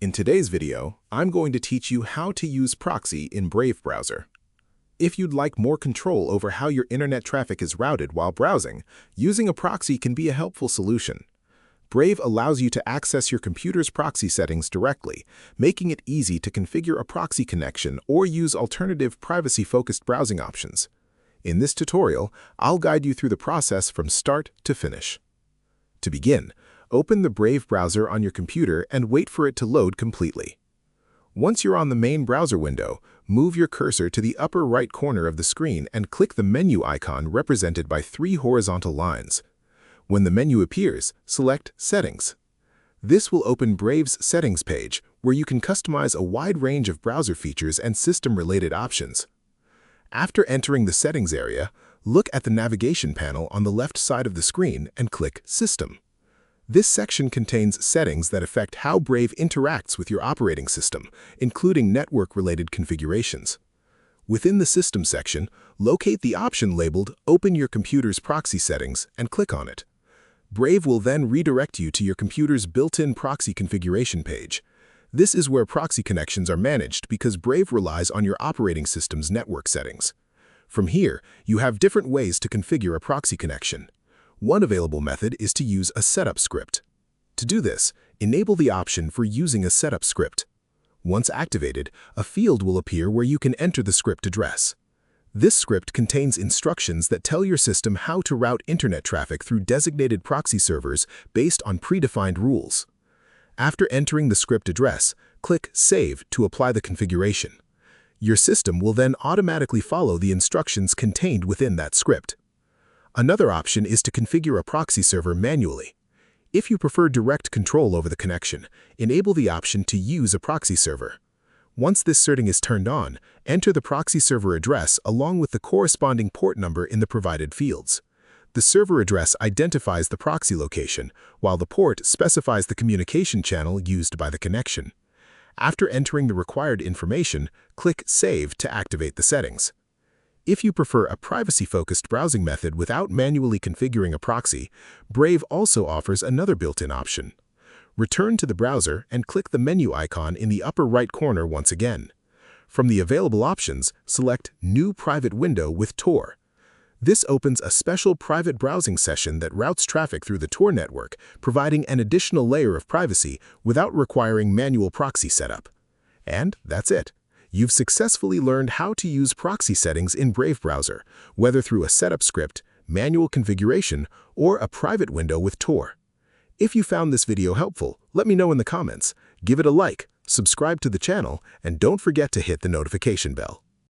In today's video, I'm going to teach you how to use Proxy in Brave browser. If you'd like more control over how your internet traffic is routed while browsing, using a proxy can be a helpful solution. Brave allows you to access your computer's proxy settings directly, making it easy to configure a proxy connection or use alternative privacy-focused browsing options. In this tutorial, I'll guide you through the process from start to finish. To begin, open the Brave browser on your computer and wait for it to load completely. Once you're on the main browser window, move your cursor to the upper right corner of the screen and click the menu icon represented by 3 horizontal lines. When the menu appears, select Settings. This will open Brave's Settings page, where you can customize a wide range of browser features and system-related options. After entering the Settings area, look at the navigation panel on the left side of the screen and click System. This section contains settings that affect how Brave interacts with your operating system, including network-related configurations. Within the System section, locate the option labeled Open your computer's proxy settings and click on it. Brave will then redirect you to your computer's built-in proxy configuration page. This is where proxy connections are managed because Brave relies on your operating system's network settings. From here, you have different ways to configure a proxy connection. One available method is to use a setup script. To do this, enable the option for using a setup script. Once activated, a field will appear where you can enter the script address. This script contains instructions that tell your system how to route internet traffic through designated proxy servers based on predefined rules. After entering the script address, click Save to apply the configuration. Your system will then automatically follow the instructions contained within that script. Another option is to configure a proxy server manually. If you prefer direct control over the connection, enable the option to use a proxy server. Once this setting is turned on, enter the proxy server address along with the corresponding port number in the provided fields. The server address identifies the proxy location, while the port specifies the communication channel used by the connection. After entering the required information, click Save to activate the settings. If you prefer a privacy-focused browsing method without manually configuring a proxy, Brave also offers another built-in option. Return to the browser and click the menu icon in the upper right corner once again. From the available options, select New Private Window with Tor. This opens a special private browsing session that routes traffic through the Tor network, providing an additional layer of privacy without requiring manual proxy setup. And that's it. You've successfully learned how to use proxy settings in Brave browser, whether through a setup script, manual configuration, or a private window with Tor. If you found this video helpful, let me know in the comments. Give it a like, subscribe to the channel, and don't forget to hit the notification bell.